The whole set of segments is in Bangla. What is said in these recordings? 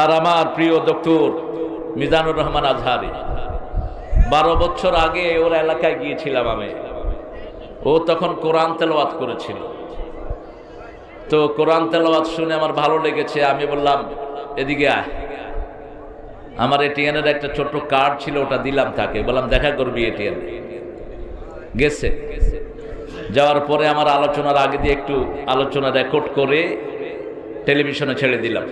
আর আমার প্রিয় ডক্টর মিজানুর রহমান আজহারি, 12 বছর আগে ওর এলাকায় গিয়েছিলাম আমি। ও তখন কোরআন তেলাওয়াত করেছিল। তো কোরআন তেলাওয়াত শুনে আমার ভালো লেগেছে। আমি বললাম, এদিকে আয়। আমার এটিএনের একটা ছোট্ট কার্ড ছিল, ওটা দিলাম তাকে, বললাম দেখা করবি এটিএন। গেছে। যাওয়ার পরে আমার আলোচনার আগে দিয়ে একটু আলোচনা রেকর্ড করে টেলিভিশনে ছেড়ে দিলাম।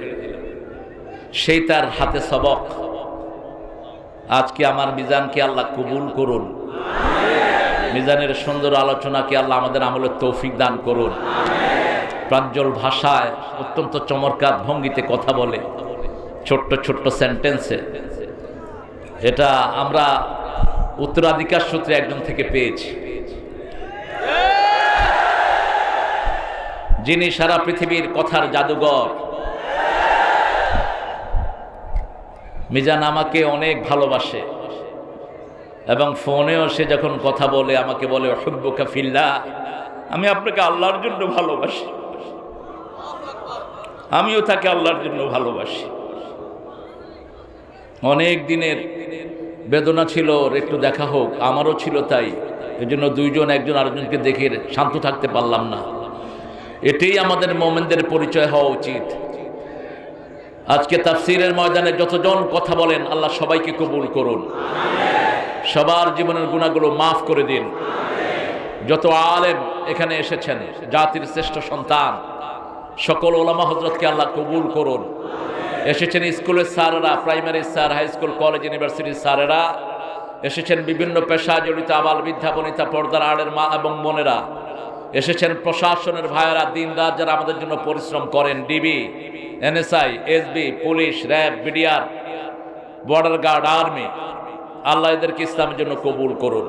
সেই তার হাতে সবক। আজকে আমার মিজানকে আল্লাহ কবুল করুন। মিজানের সুন্দর আলোচনাকে আল্লাহ আমাদের আমলের তৌফিক দান করুন। প্রাঞ্জল ভাষায় অত্যন্ত চমৎকার ভঙ্গিতে কথা বলে, ছোট্ট ছোট্ট সেন্টেন্সে। এটা আমরা উত্তরাধিকার সূত্রে একজন থেকে পেয়েছি, যিনি সারা পৃথিবীর কথার জাদুঘর। মিজান আমাকে অনেক ভালোবাসে এবং ফোনেও সে যখন কথা বলে আমাকে বলে, হুব্বুকা ফিল্লাহ, আমি আপনাকে আল্লাহর জন্য ভালোবাসি। আমিও তাকে আল্লাহর জন্য ভালোবাসি। অনেক দিনের বেদনা ছিল, ওর একটু দেখা হোক, আমারও ছিল তাই। এই জন্য দুইজন একজন আরেকজনকে দেখে শান্ত থাকতে পারলাম না। এটাই আমাদের মোমেনদের পরিচয় হওয়া উচিত। আজকে তাফসীরের ময়দানে যতজন কথা বলেন, আল্লাহ সবাইকে কবুল করুন। সবার জীবনের গুনাহগুলো মাফ করে দিন। যত আলেম এখানে এসেছেন, জাতির শ্রেষ্ঠ সন্তান, সকল ওলামা হযরতকে আল্লাহ কবুল করুন। এসেছেন স্কুলের স্যারেরা, primary sir, high school, college, ইউনিভার্সিটির স্যারেরা, এসেছেন বিভিন্ন পেশা জড়িত আবাল বৃদ্ধা বনিতা, পর্দার আড়ের মা এবং বোনেরা, এসেছেন প্রশাসনের ভাইয়েরা, দিন রাত যারা আমাদের জন্য পরিশ্রম করেন, DB, NSI, SB, police, RAB, BDR, border guard, army. আল্লাহ এদেরকে ইসলামের জন্য কবুল করুন।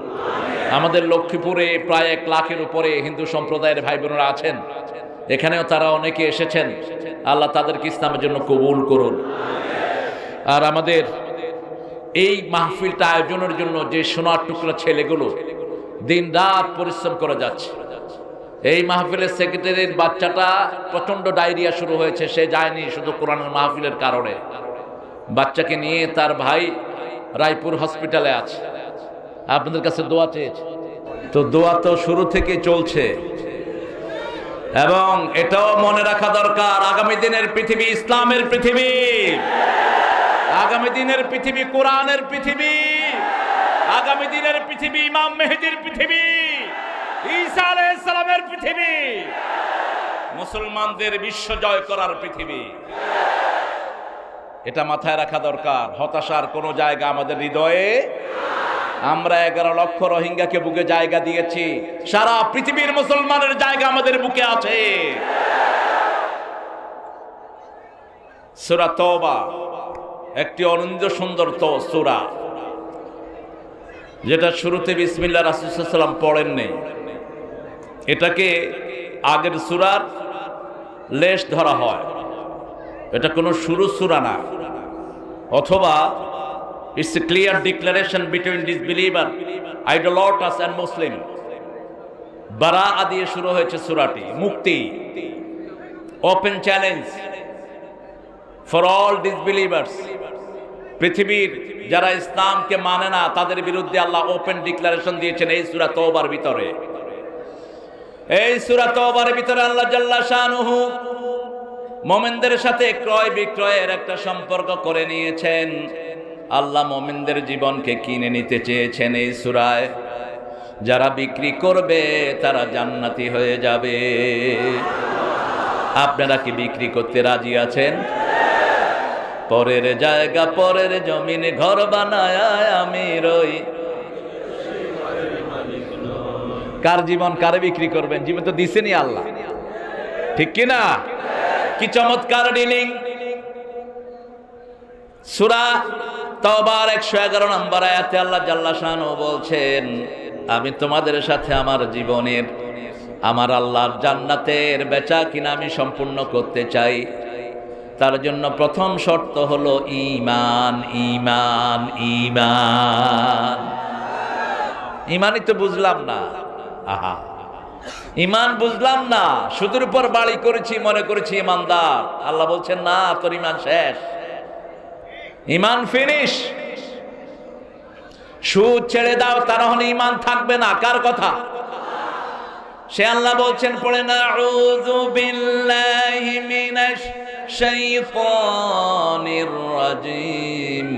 আমাদের লক্ষ্মীপুরে প্রায় 1 লাখের উপরে হিন্দু সম্প্রদায়ের ভাই বোনেরা আছেন, এখানেও তারা অনেকে এসেছেন। আল্লাহ তাদেরকে ইসলামের জন্য কবুল করুন। আর আমাদের এই মাহফিলটা আয়োজনের জন্য যে সোনার টুকরা ছেলেগুলো দিন রাত পরিশ্রম করে যাচ্ছে। এই মাহফিলের সেক্রেটারির বাচ্চাটা প্রচন্ড ডায়রিয়া শুরু হয়েছে, সে যায়নি শুধু কোরআনের মাহফিলের কারণে। বাচ্চাকে নিয়ে তার ভাই রায়পুর হসপিটালে আছে, আপনাদের কাছে দোয়া চেয়েছে। তো দোয়া তো শুরু থেকে চলছে এবং এটাও মনে রাখা দরকার, আগামী দিনের পৃথিবী ইসলামের পৃথিবী, আগামী দিনের পৃথিবী কোরআনের পৃথিবী, আগামী দিনের পৃথিবী ইমাম মেহেদীর পৃথিবী, ঈসা আলাইহিস সালামের পৃথিবী, মুসলমানদের বিশ্ব জয় করার পৃথিবী। এটা মাথায় রাখা দরকার। হতাশার কোনো জায়গা আমাদের হৃদয়ে। আমরা 11 লক্ষ রোহিঙ্গাকে বুকে জায়গা দিয়েছি, সারা পৃথিবীর মুসলমানের জায়গা আমাদের বুকে আছে। সূরা তওবা একটি অনন্য সুন্দর সূরা, যেটা শুরুতে বিসমিল্লাহ রাসূল সাল্লাল্লাহু আলাইহি ওয়াসাল্লাম পড়েননি। এটাকে আগের সূরার লেশ ধরা হয়। এটা কোনো শুরু সূরা না, অথবা it's a clear declaration between disbeliever, idolaters and Muslim. বারাআ দিয়ে শুরু হয়েছে সূরাটি, মুক্তি, open challenge for all disbelievers। পৃথিবীর যারা ইসলামকে মানে না তাদের বিরুদ্ধে আল্লাহ ওপেন ডিক্লারেশন দিয়েছেন এই সূরা তওবার ভিতরে। এই সূরা তওবার ভিতরে আল্লাহ জাল্লা শানুহু মুমিনদের সাথে ক্রয় বিক্রয়ের একটা সম্পর্ক করে নিয়েছেন। আল্লাহ মুমিনদের জীবনকে কিনে নিতে চেয়েছেন এই সূরায়। যারা বিক্রি করবে তারা জান্নাতি হয়ে যাবে। আপনারা কি বিক্রি করতে রাজি আছেন? পরের জায়গা পরের জমিনে ঘর বানায় আমি রই। কার জীবন কারে বিক্রি করবেন? জীবন তো দিছেনই আল্লাহ, ঠিক কি না? কি চমৎকার ডিলিং! সূরা তওবার 111 নম্বর আয়াতে আল্লাহ জাল্লা শানহু বলছেন, আমি তোমাদের সাথে আমার জীবনের, আমার আল্লাহর জান্নাতের বেচা কিনা আমি সম্পূর্ণ করতে চাই। তার জন্য প্রথম শর্ত হলো ঈমান। ঈমান ঈমান ঈমানই তো বুঝলাম না। আহা, ঈমান বুঝলাম না, সুদের উপর বাড়ি করেছি মনে করেছি ঈমানদার। আল্লাহ বলছেন না, তোর ঈমান শেষ। ইমান ফিনিশ। সুদ ছেড়ে দাও, তার হলে ইমান থাকবে না। কার কথা? সে আল্লাহ বলছেন, পড়ে না, আউযু বিল্লাহি মিনাশ শাইতানির রাজিম,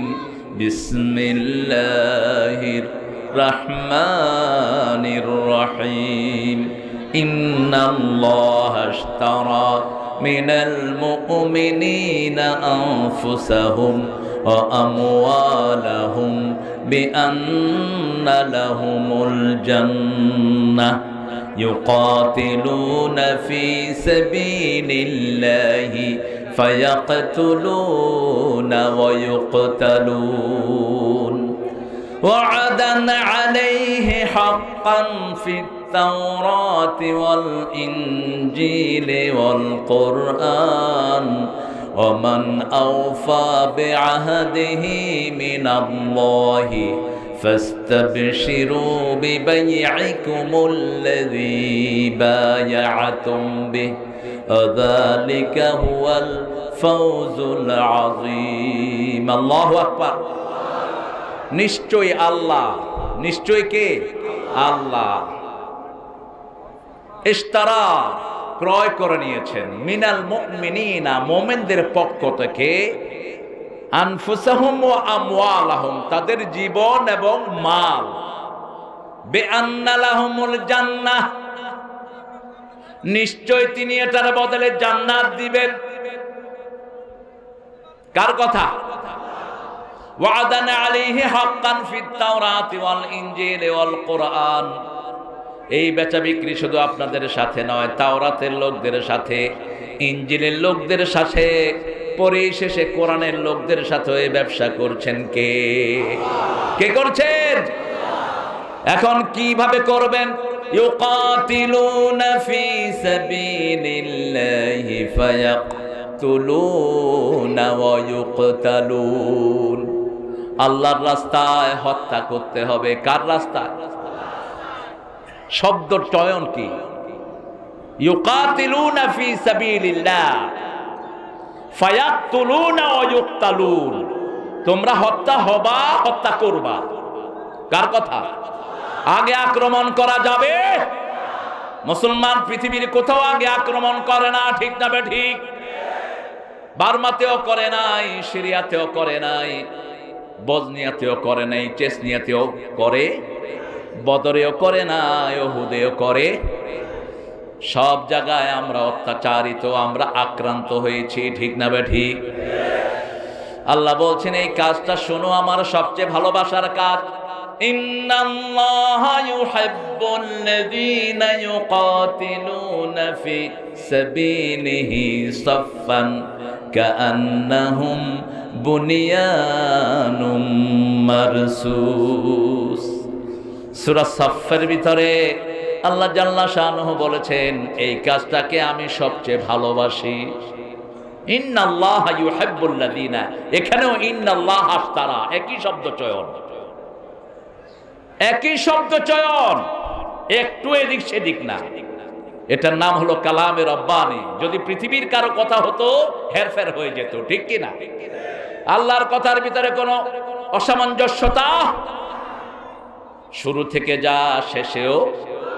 বিসমিল্লাহির রহমানির রহিম, ইন্নাল্লাহা আশতারা মিনাল মুমিনিনা আনফুসাহুম ওয়া আমওয়ালাহুম বিআন্না লাহুমুল জান্নাহ يقاتلون في سبيل الله فيقتلون ويقتلون وعدا عليه حقا في التوراة والإنجيل والقرآن ومن أوفى بعهده من الله فاستبشروا ببيعكم الذي بايعتم به وذلك هو الفوز العظيم الله أكبر নিশ্চয় আল্লাহ, নিশ্চয় কে? আল্লাহ ইশতারা, ক্রয় করে নিয়েছেন, মিনাল মুমিনিনা, মুমিনদের পক্ষ থেকে, আনফুসাহুম ওয়া আমওয়ালাহুম, তাদের জীবন এবং মাল, বিআন্না লাহুমুল জান্নাহ, নিশ্চয় তিনি এটার বদলে জান্নাত দিবেন। কার কথা? ওয়াদান আলাইহি হাক্কান ফিত তাওরাতি ওয়াল ইনজিল ওয়াল কুরআন। এই বেচা বিক্রি শুধু আপনাদের সাথে নয়, তাওরাতের লোকদের সাথে, ইনজিলের লোকদের সাথে, পরিশেষে কোরআনের লোকদের সাথে এই ব্যবসা করছেন কে? কে করছেন? এখন কিভাবে করবেন? ইউকাতিলুনা ফি সাবিলিল্লাহি ফায়াকতুলুনা ওয়া ইউকতালুন। আল্লাহর রাস্তায় হত্যা করতে হবে। কার রাস্তায়? শব্দ চয়ন কি? ইউকাতিলুনা ফি সাবিলিল্লাহ ফায়াকতুলুনা ওয়া ইউকতালুন। তোমরা হত্যা হবা, হত্যা করবা। কার কথা? আগে আক্রমণ করা যাবে? মুসলমান পৃথিবীর কোথাও আগে আক্রমণ করে না, ঠিক না বে ঠিক? বার্মাতেও করে নাই, সিরিয়াতেও করে নাই, বজনিয়াতেও করে নাই, চেচনিয়াতেও করে, বদরেও করে নাই, উহুদেও করে। সব জায়গায় আমরা অত্যাচারিত, আমরা আক্রান্ত হয়েছি, ঠিক না বে ঠিক? আল্লাহ বলছেন এই কাজটা শোনো, আমার সবচেয়ে ভালোবাসার কাজ। ইন্নাল্লাহা ইউহিব্বুল্লাযীনা ইউকাতিলুনা ফি সাবিলিহি সাফফান কাআন্নাহুম বুনিয়ানুম মারসুস। সূরা সাফফের ভিতরে আল্লাহ জাল্লা শানুহু বলেছেন এই কাজটাকে আমি সবচেয়ে ভালোবাসি। ইন্নাল্লাহা ইউহিব্বুল্লাযীনা, এখানেও ইন্নাল্লাহ আশতারা, একই শব্দ চয়ন, একই শব্দ চয়ন, একটু এদিক সেদিক না। এটার নাম হলো কালামে রব্বানি। যদি পৃথিবীর কারো কথা হতো হেরফের হয়ে যেত, ঠিক কি না? আল্লাহর কথার ভিতরে কোনো অসামঞ্জস্যতা শুরু থেকে যা শেষেও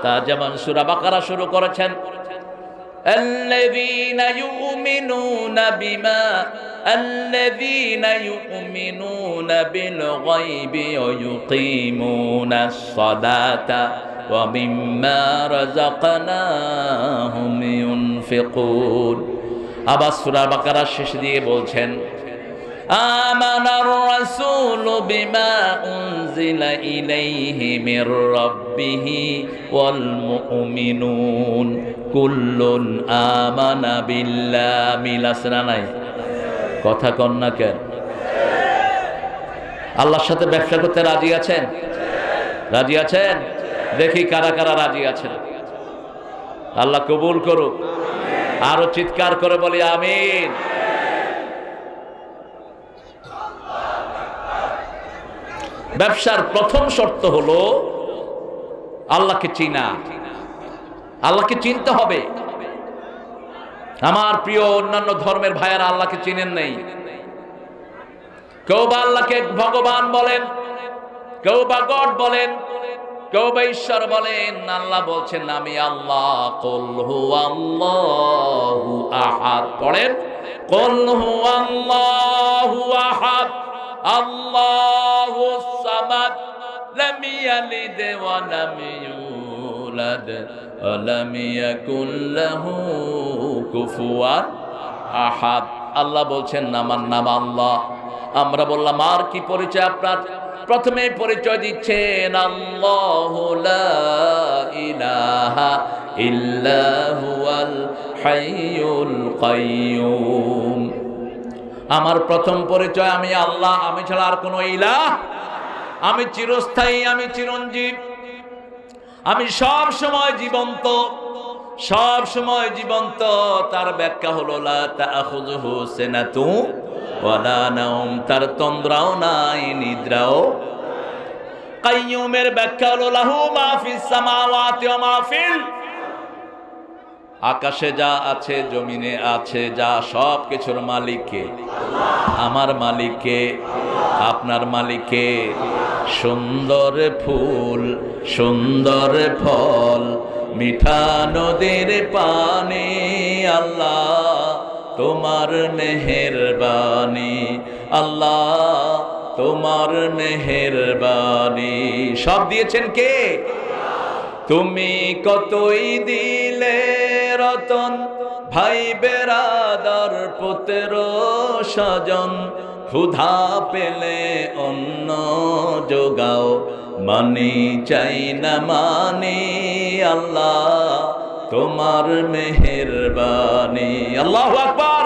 তা। যেমন সূরা বাকারা শুরু করেছেন, الذين يؤمنون بالغيب ويقيمون الصلاة ومما رزقناهم ينفقون। আবার সূরা বাকারার শেষ দিয়ে বলছেন, آمن الرسول بما أنزل إليه من ربه والمؤمنون كل آمن بالله। মিলাসনা নাই, কথা কন না কেন? আল্লাহর সাথে ব্যবসা করতে রাজি আছেন? রাজি আছেন? দেখি কারা কারা রাজি আছেন। আল্লাহ কবুল করুক। আরো চিৎকার করে বলি আমিন। ব্যবসার প্রথম শর্ত হলো আল্লাহকে চিনা। আল্লাহকে চিনতে হবে। আমার প্রিয় অন্যান্য ধর্মের ভাইয়ারা আল্লাহকে চিনেন নাই। কেউ বা আল্লাহকে ভগবান বলেন, কেউ বা গড বলেন, কেউ বা ঈশ্বর বলেন। আল্লাহ বলছেন আমি আল্লাহ। কুল হুয়াল্লাহু আহাদ। পড়েন, কুল হুয়াল্লাহু আহাদ আল্লাহুস সামাদ লাম ইয়ালিদ ওয়া লাম ইউলাদ ওয়া লাম ইয়াকুল লাহু কুফুয়ান আহাদ। আল্লাহ বলছেন আমার নাম আল্লাহ। আমরা বললাম আর কি পরিচয় আপনার? প্রথমে পরিচয় দিচ্ছেন আল্লাহু লা ইলাহা ইল্লা হুয়াল হাইয়ুল কাইয়্যুম। আমার প্রথম পরিচয় আমি আল্লাহ, আমি ছাড়া আর কোনো ইলাহ, আমি চিরস্থায়ী, আমি চিরঞ্জীব, আমি সব সময় জীবন্ত, সব সময় জীবন্ত। তার ব্যাখ্যা হলো লা তাখুযুহু সিনাতু ওয়ালা নাওম, তার তন্দ্রাও নাই নিদ্রাও। কাইয়্যুমের ব্যাখ্যা হলো লাহু মা ফিস সামাওয়াতি ওয়া মা ফিল, আকাশে যা আছে জমিনে আছে যা, সব কিছুর মালিক কে? আমার মালিক কে? আপনার মালিক কে? সুন্দর ফুল, সুন্দর ফল, মিঠা নদীর পানি, আল্লাহ তোমার মেহেরবানি, আল্লাহ তোমার মেহেরবানি। সব দিয়েছেন কে? তুমি কতই দিলে রতন, ভাই বেরাদার পুত্র স্বজন, ক্ষুধা পেলে অন্ন যোগাও, মানি চাই না মানি, আল্লাহ তোমার মেহেরবানি। আল্লাহু আকবার।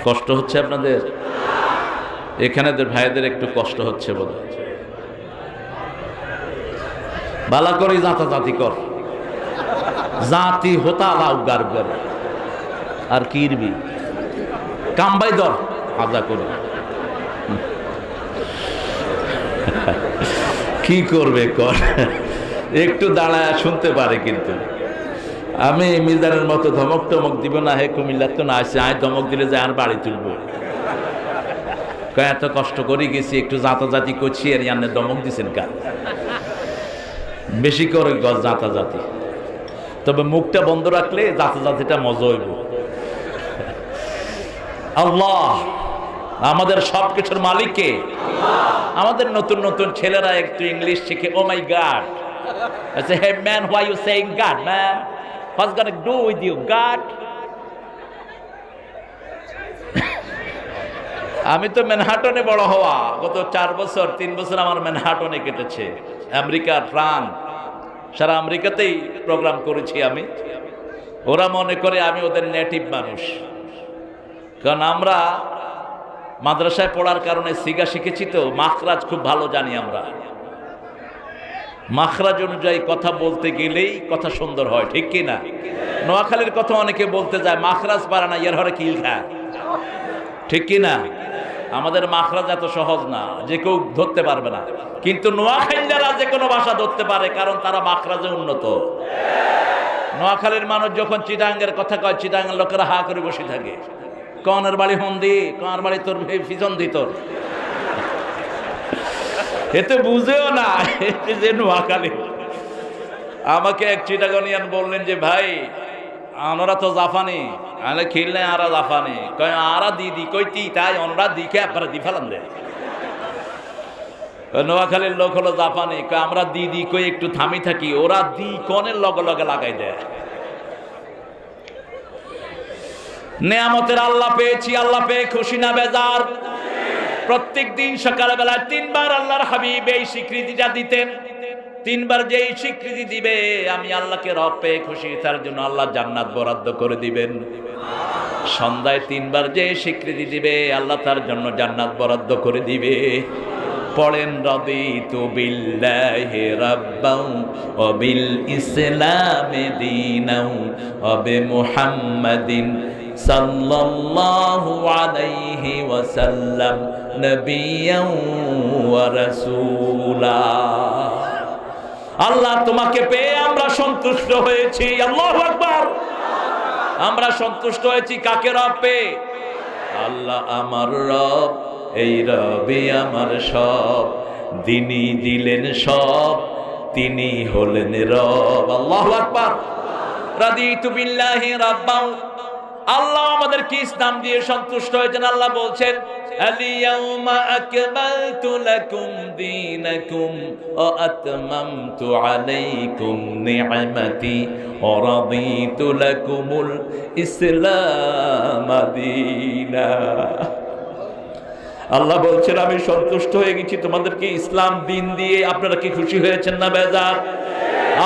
কষ্ট হচ্ছে আপনাদের? এখানেদের ভাইদের একটু কষ্ট হচ্ছে বোধ হয়। বালা করে জাতি কর, জাতি হোতা লাউ গার গার আর কিরবি কামবাই দর আজা করে কি করবে কর, একটু দাঁড়ায় শুনতে পারে। কিন্তু আমি মিজানের মতো ধমক টমক দিব না, হে কুমিল্লার তো না আসছে, আয় ধমক দিলে যে আর বাড়ি তুলবো। এত কষ্ট করে গেছি, একটু জাতি করছি, আর ইয়ান্নে দমক দিছেন কার? বেশি করে গজ জাতি, তবে মুখটা বন্ধ রাখলে জাতিটা মজা হইব। আল্লাহ আমাদের সবকিছুর মালিক কে? আমাদের নতুন নতুন ছেলেরা একটু ইংলিশ শিখে, ও মাই গড, আচ্ছা hey man why you saying God man, what's gonna do with you God. আমি তো ম্যানহাটনে বড় হওয়া, গত 4 বছর 3 বছর আমার ম্যানহাটনে কেটেছে। আমেরিকা, ফ্রান্স, সারা আমেরিকাতেই প্রোগ্রাম করেছি আমি। ওরা মনে করে আমি ওদের নেটিভ মানুষ, কারণ আমরা মাদ্রাসায় পড়ার কারণে সিগা শিখেছি, তো মাখরাজ খুব ভালো জানি আমরা। মাখরাজ অনুযায়ী কথা বলতে গেলেই কথা সুন্দর হয়, ঠিক কি না? নোয়াখালীর কথা অনেকে বলতে যায়, মাখরাজ পারে না, এর হরে কিল খায়, ঠিক কি না? আমাদের মাখরাজ এত সহজ না, যে কেউ ধরতে পারবে না। কিন্তু নোয়াখালীরা যে কোনো ভাষা ধরতে পারে, কারণ তারা মাখরাজে উন্নত। নোয়াখালীর মানুষ যখন চিটাঙ্গের কথা কয়, চিটাঙ্গের লোকেরা হা করে বসে থাকে, কনের বাড়ি হন্দি, কনের বাড়ি তোর ফিজন দি তোর, এতে বুঝেও না যে নোয়াখালী। আমাকে এক চিটাগনিয়ান বললেন যে ভাই আমরা তো জাফানি, আলে খেললে আরা জাফানি, কয় আরা দিদি কইতি তাই অনরা দিকে আপনারা দি ফেলান দেয়। নোয়াখালীর লোক হলো জাপানি, কয় আমরা দিদি কই একটু থামি থাকি, ওরা দি কনের লগে লগে লাগাই দেয়। নেয়ামতের আল্লাহ পেয়েছি, আল্লাহ পেয়ে খুশি না বেজার? প্রত্যেক দিন সকালবেলা 3 বার আল্লাহর হাবিব এই স্বীকৃতিটা দিতেন। 3 বার যেই স্বীকৃতি দিবে আমি আল্লাহকে রব পেয়ে খুশি, তার জন্য আল্লাহ জান্নাত বরাদ্দ করে দিবেন। সন্ধ্যায় 3 বার যে স্বীকৃতি দিবে আল্লাহ তার জন্য জান্নাত বরাদ্দ করে দিবে। পড়েন রাদিতু বিল্লাহি রাব্বান ওয়া বিল ইসলামি দীনান ওয়া বিমুহাম্মাদিন সাল্লাল্লাহু আলাইহি ওয়াসাল্লাম নবিয়্যান ওয়া রাসূলা। আল্লাহ তোমাকে পেয়ে আমরা সন্তুষ্ট হয়েছি। আল্লাহু আকবার। আমরা সন্তুষ্ট হয়েছি কাকে রব পেয়ে? আল্লাহ আমার রব, এই রবই আমার সব, তিনি দিলেন সব, তিনি হলেন রব। আল্লাহু আকবার। রাদিতু বিল্লাহি রাব্বান। আল্লাহ আমাদেরকে ইসলাম দিয়ে সন্তুষ্ট হয়েছেন। আল্লাহ বলছেন আল-ইয়াউমা আকমালতু লাকুম দীনাকুম ওয়া আতমামতু আলাইকুম নি'মাতি ওয়া রাদিতু লাকুমুল ইসলাম দীনা। আল্লাহ বলছেন আমি সন্তুষ্ট হয়ে গেছি তোমাদেরকে ইসলাম দিন দিয়ে। আপনারা কি খুশি হয়েছেন না বেজার?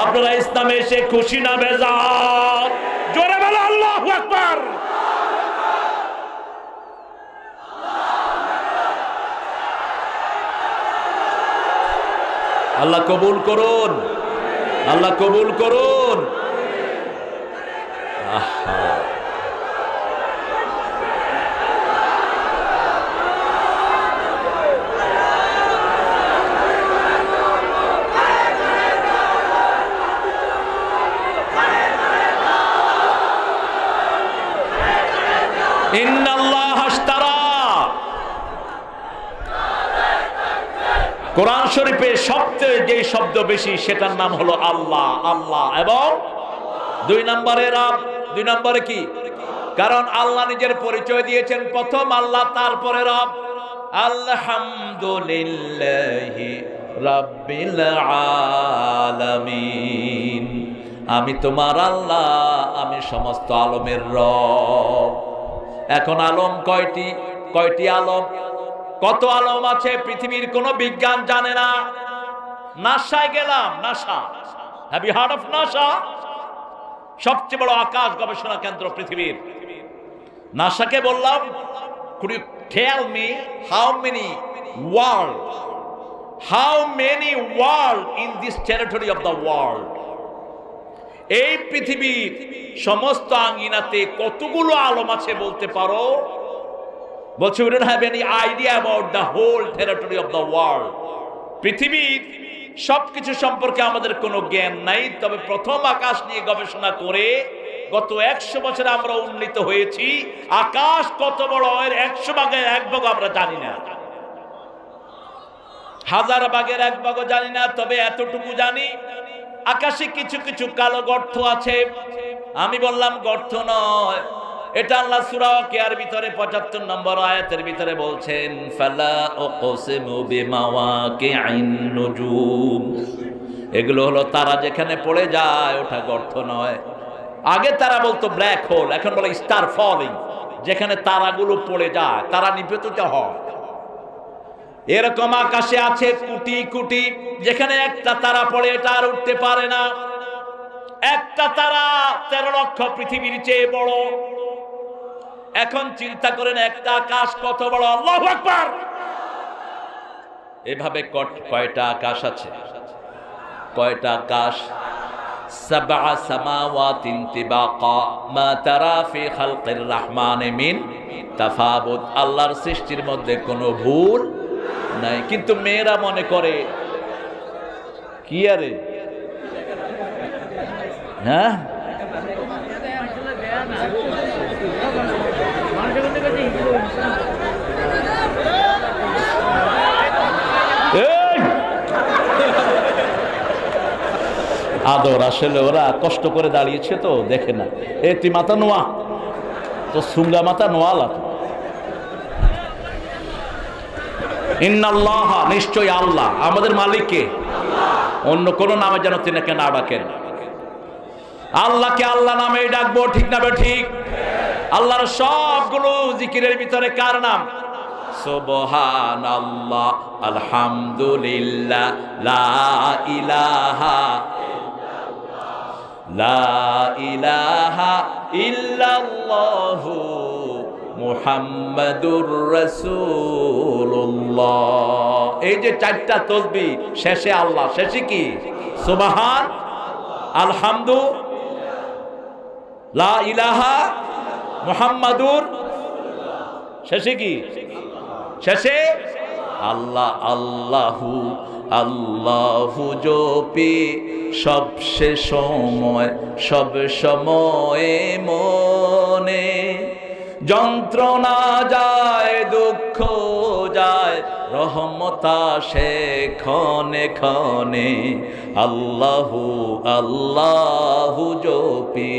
আপনারা ইসলামে এসে খুশি না বেজার? জোরে বলো আল্লাহু আকবার। আল্লাহ কবুল করুন, আল্লাহ কবুল করুন। আহা, কোরআন শরীফে সবচেয়ে যে শব্দ বেশি সেটার নাম হলো আল্লাহ। আল্লাহ এবং 2 নম্বরে রব। 2 নম্বরে কি? কারণ আল্লাহ নিজের পরিচয় দিয়েছেন প্রথম আল্লাহ, তারপরে রব। আলহামদুলিল্লাহি রাব্বিল আলামিন। আমি তোমার আল্লাহ, আমি সমস্ত আলমের রব। এখন আলম কয়টি? কয়টি আলম? কত আলম আছে পৃথিবীর কোন বিজ্ঞান জানে না। নাসায় গেলাম, NASA, have you heard of NASA? সবচেয়ে বড় আকাশ গবেষণা কেন্দ্র পৃথিবীর। নাসাকে বললাম, could you tell me how many world in this territory of the world? এই পৃথিবীর সমস্ত আঙ্গিনাতে কতগুলো আলম আছে বলতে পারো? বলছে we don't have any idea about the whole territory of the world. পৃথিবীর সবকিছু সম্পর্কে আমাদের কোনো জ্ঞান নাই। তবে প্রথম আকাশ নিয়ে গবেষণা করে গত 100 বছরে আমরা উন্নীত হয়েছি। আকাশ কত বড় এর 100 ভাগের 1 ভাগ আমরা জানি না, 1000 ভাগের 1 ভাগও জানি না। তবে এতটুকু জানি আকাশে কিছু কিছু কালো গর্ত আছে। আমি বললাম গর্ত নয়, এটা আল্লাহ সূরা ওয়াকিয়ার ভিতরে 75 নম্বর আয়াতের ভিতরে বলছেন ফালা উকসিমু বিমাওয়াকি'ন নুজুম। এগুলো হলো তারা যেখানে পড়ে যায়, ওটা গর্ত নয়। আগে তারা বলতো ব্ল্যাক হোল, এখন বলে স্টার ফলিং। যেখানে তারাগুলো পড়ে যায়, তারা নিপতিত হয়। এরকম আকাশে আছে কোটি কোটি, যেখানে একটা তারা পড়ে এটা আর উঠতে পারে না। একটা তারা 13 লক্ষ পৃথিবীর চেয়ে বড়। এখন চিন্তা করেন একটা আকাশ কত বড়। আল্লাহু আকবার। এভাবে কয়টা আকাশ আছে? কয়টা আকাশ? সাবআ সামাওয়াতিন তিবাকা মা তারা ফি খালকির রহমানি মিন তাফাবুত। আল্লাহর সৃষ্টির মধ্যে কোনো ভুল নাই। কিন্তু মেয়েরা মনে করে কি আরে, হ্যাঁ, আদর আসলে ওরা কষ্ট করে দাঁড়িয়েছে তো দেখে না। এ তুই মাথা নোয়া তো, সুঙ্গা মাথা নোয়ালা তো। ইন্নাল্লাহ, নিশ্চয় আল্লাহ আমাদের মালিককে অন্য কোন নামে যেন তিনাকে না ডাকেন। আল্লাহকে আল্লাহ নামে ডাকবো, ঠিক না? ঠিক। আল্লাহর সবগুলো জিকিরের ভিতরে কার নাম? সুবহানাল্লাহ, আলহামদুলিল্লাহ, লা ইলাহা ইল্লাল্লাহু মুহাম্মাদুর রাসূলুল্লাহ। এই যে 4টা তাসবিহ, শেষে আল্লাহ, শেষে কি? সুবহান, আলহামদু, লা ইলাহা, মুহাম্মাদুর, শেষে কি? শেষে আল্লাহ। আল্লাহু আল্লাহু জপি সব সময়, সব সময়ে যন্ত্রণা যায়, দুঃখ যায়, রহমত আসে ক্ষণে ক্ষণে। আল্লাহু আল্লাহু জপি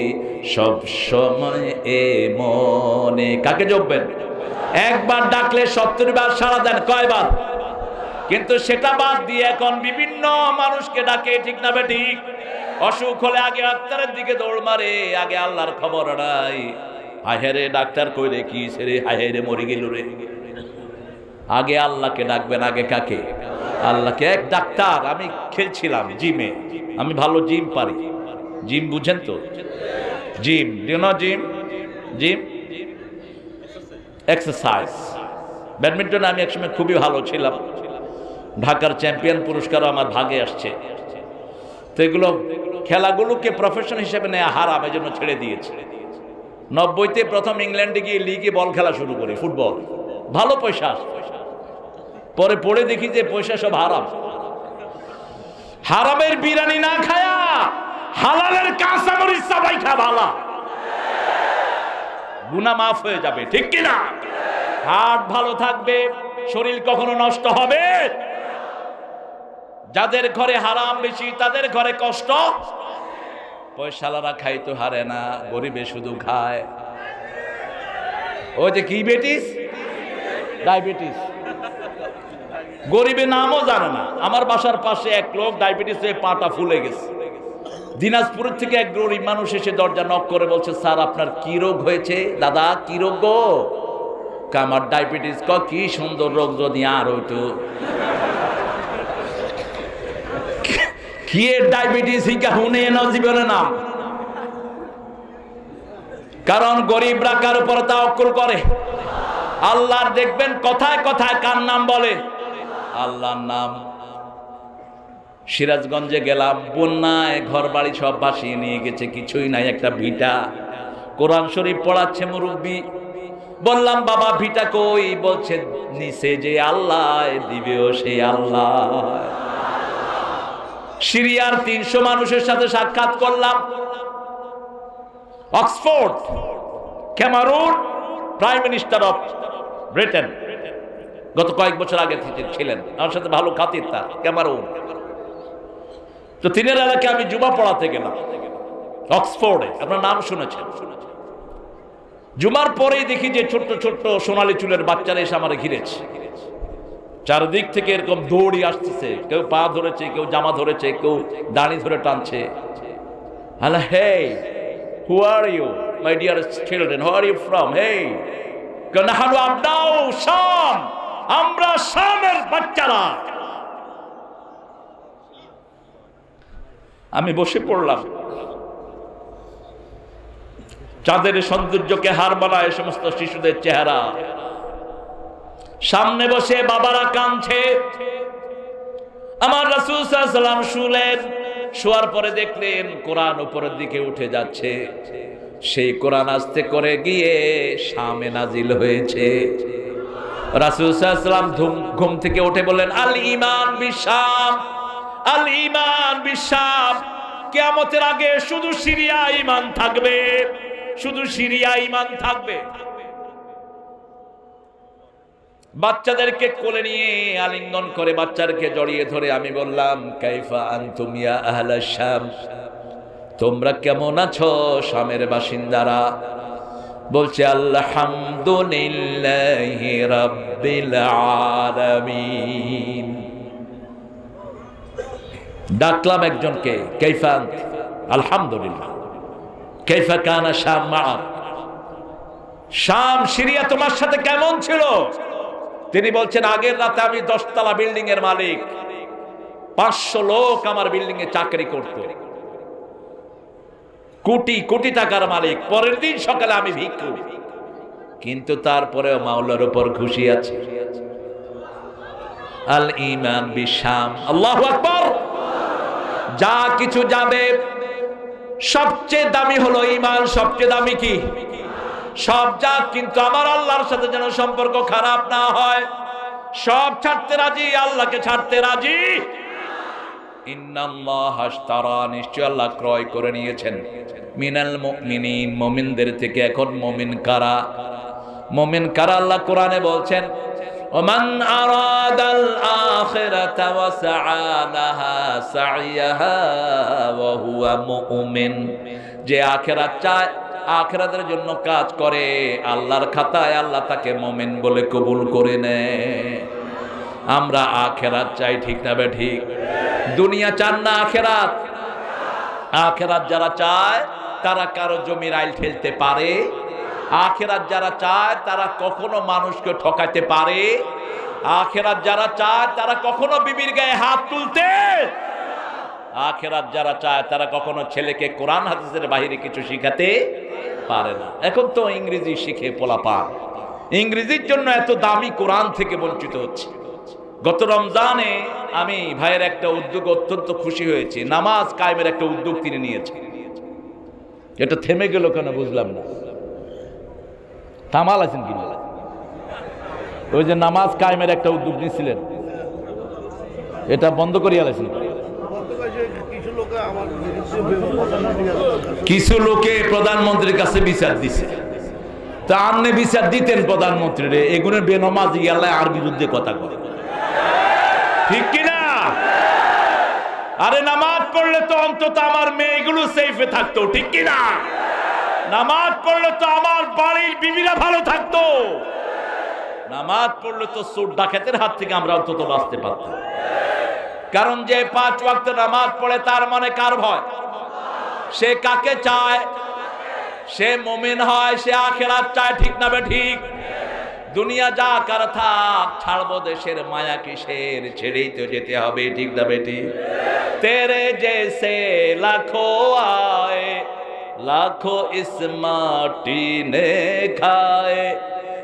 সব সময় এ মনে। কাকে জপবেন? একবার ডাকলে 70 বার সাড়া দেন। কয়বার? কিন্তু সেটা বাদ দিয়ে এখন বিভিন্ন মানুষকে ডাকে, ঠিক না বেঠিক? অসুখ হলে আগে ডাক্তারের দিকে দৌড় মারে, আগে আল্লাহর খবর নাই। হায়রে ডাক্তার কইরে কি রে, হায়রে মরে গেল রে। আগে আল্লাহকে ডাকবেন। আগে কাকে? আল্লাহকে। এক ডাক্তার, আমি খেলছিলাম জিমে, আমি ভালো জিম পারি। জিম বুঝেন তো? Gym, you know gym? Gym exercise. ব্যাডমিন্টনে আমি একসময় খুবই ভালো ছিলাম, ঢাকার চ্যাম্পিয়ন পুরস্কারও আমার ভাগে আসছে। তো এগুলো খেলাগুলোকে প্রফেশন হিসেবে নেওয়া হারাম, এই জন্য ছেড়ে দিয়েছে। 90-তে প্রথম ইংল্যান্ডে গিয়ে লিগে বল খেলা শুরু করে, ফুটবল, ভালো পয়সা আসে। পরে পড়ে দেখি যে পয়সা সব হারাম। হারামের বিরিয়ানি না খায়া হালালের কাঁচামরিচ চাবাই খা ভালা, গুনাহ মাফ হয়ে যাবে, ঠিক কিনা? হার্ট ভালো থাকবে, শরীর কখনো নষ্ট হবে। যাদের ঘরে হারাম বেশি তাদের ঘরে কষ্ট। পয়সালারা খাইতো হারে না, গরিবে শুধু খায়। ওই যে কি বেটিস, ডায়াবেটিস, গরিবে নামও জানে না। আমার বাসার পাশে এক লোক ডায়াবেটিস হয়ে পাটা ফুলে গেছে। দিনাজপুর থেকে এক গরিব মানুষ এসে দরজা নক করে বলছে, স্যার আপনার কি রোগ হয়েছে? দাদা কি রোগ গো? আমার ডায়াবেটিস। কি সুন্দর রোগ, যদি আর হইতো। কি এর ডায়াবেটিস হিকা হুনে না জীবনে না। কারণ গরিবরা কার উপর তাওয়াক্কুল করে? আল্লাহর। দেখবেন কথায় কথায় কার নাম বলে? আল্লাহর নাম। সিরাজগঞ্জে গেলাম, বন্যায় ঘর বাড়ি সব ভাসিয়ে নিয়ে গেছে, কিছুই নাই, একটা ভিটা। কোরআন শরীফ পড়াচ্ছে মুরব্বী। বললাম বাবা ভিটা কই? বলছে নিচে যে আল্লাহ দিবেও সেই আল্লাহ। সিরিয়ার 300 মানুষের সাথে সাক্ষাৎ করলাম। Oxford, Cameron, prime minister of Britain গত কয়েক বছর আগে ছিলেন, আমার সাথে ভালো খাতির তার, ক্যামারুন। তো তিনের এলাকায় আমি জুমা পড়াতে গেলাম অক্সফোর্ডে, আপনার নাম শুনেছেন। জুমার পরেই দেখি যে ছোট্ট ছোট্ট সোনালী চুলের বাচ্চারা এসে আমার ঘিরেছে। চারদিক থেকে এরকম দৌড়ি আসতেছে, কেউ পা ধরেছে, কেউ জামা ধরেছে, কেউ দাড়ি ধরে টানছে। Hello, hey, who are you my dear children, who are you from? Hey, নাহানু আবনাউ শাম, আমরা শামের বাচ্চারা। আমি বসে পড়লাম। চাঁদের সৌন্দর্যকে হার মানায় সমস্ত শিশুদের চেহারা। সামনে বসে বাবারা কাঁদছে। আমার রাসূল সাল্লাল্লাহু আলাইহি ওয়াসাল্লাম শুলেন। শোয়ার পরে দেখলেন কোরআন উপরের দিকে উঠে যাচ্ছে। সেই কোরআন আস্তে করে গিয়ে শামে নাজিল হয়েছে। রাসূল সাল্লাল্লাহু আলাইহি ওয়াসাল্লাম ঘুম থেকে উঠে বললেন, আল ঈমান বিশাম, আল ঈমান বিশাম। কিয়ামতের আগে শুধু সিরিয়া ঈমান থাকবে, শুধু সিরিয়া ঈমান থাকবে। বাচ্চাদেরকে কোলে নিয়ে আলিঙ্গন করে বাচ্চাদেরকে জড়িয়ে ধরে আমি বললাম, কাইফা আনতুম ইয়া আহলা শাম, তোমরা কেমন আছো শামের বাসিন্দারা? বলছে আলহামদুলিল্লাহি রাব্বিল আলামিন। ডাকলাম একজনকে, কাইফা আনত? আলহামদুলিল্লাহ। কাইফা কানা শাম মা'আক, শাম সিরিয়া তোমার সাথে কেমন ছিল? তিনি বলছেন, আগের রাতে আমি 10 তলা বিল্ডিং এর মালিক, 500 লোক আমার বিল্ডিং এ চাকরি করত, কোটি কোটি টাকার মালিক। পরের দিন সকালে আমি ভিক্ষু, কিন্তু তারপরেও মাওলার উপর খুশি আছি। আল ঈমান বিশাম। আল্লাহু আকবার। যা কিছু যাবে, সবচেয়ে দামি হলো ঈমান। সবচেয়ে দামি কি? সব যাক, কিন্তু আমার আল্লাহর সাথে যেন সম্পর্ক খারাপ না হয়। সব ছাড়তে রাজি, আল্লাহকে ছাড়তে রাজি। ইন্নাল্লাহ আশতারা, নিশ্চয় আল্লাহ ক্রয় করে নিয়েছেন, মিনাল মুমিনিন, মুমিনদের থেকে। এখন মুমিন কারা? মুমিন কারা আল্লাহ কোরআনে বলছেন ওমান আরাদাল আখিরাতা ওয়া সাআ লাহা সাইয়াহা ওয়া হুয়া মুমিন, যে আখিরাত চায়, আখিরাতের জন্য কাজ করে, আল্লাহর খাতায় আল্লাহ তাকে মুমিন বলে কবুল করে নেয়। আমরা আখিরাত চাই, ঠিক না বে ঠিক? দুনিয়া চান না আখিরাত? আখিরাত যারা চায় তারা কারো জমির আইল ঠেলতে পারে? আখিরাত যারা চায় তারা কখনো মানুষকে ঠকাতে পারে? আখিরাত যারা চায় তারা কখনো বিবির গায়ে হাত তুলতে? আখিরাত যারা চায় তারা কখনো ছেলেকে কোরআন হাদিসের বাইরে কিছু শিখাতে পারে না। এখন তো ইংরেজি শিখে পোলাপান ইংরেজির জন্য এত দামি কোরআন থেকে বঞ্চিত হচ্ছে। গত রমজানে আমি ভাইয়ের একটা উদ্যোগ অত্যন্ত খুশি হয়েছি, নামাজ কায়েমের একটা উদ্যোগ তিনি নিয়েছেন। এটা থেমে গেল কেন বুঝলাম না। থামাল আছেন কিনা? ওই যে নামাজ কায়েমের একটা উদ্যোগ নিয়েছিলেন, এটা বন্ধ করিয়া আছেন। কিছু লোকে প্রধানমন্ত্রীর কাছে বিচার দিছে, তা আপনি বিচার দিতেন প্রধানমন্ত্রীরে, এগুলো বেনমাজি আল্লাহ আর বিরুদ্ধে কথা করে, ঠিক কিনা? আরে নামাজ পড়লে তো অন্তত আমার মেয়েগুলো সেফে থাকতো, ঠিক কিনা? নামাজ পড়লে তো আমার বাড়ির বিবিরা ভালো থাকতো, নামাজ পড়লে তো চোর ডাকাতের হাত থেকে আমরা অন্তত বাঁচতে পারতাম। কারণ যে 5 ওয়াক্ত নামাজ পড়ে তার মনে কার ভয়? সে কাকে চায়? সে মুমিন হয়, সে আখিরাত চায়, ঠিক না বে ঠিক? দুনিয়া যা কার থাক, ছাড়বো দেশের মায়া কিসের, ছেড়েই তো যেতে হবে, ঠিক না বে ঠিক? তেরে জেসে লাখো আয়ে লাখো ইস মাটি নে খায়ে,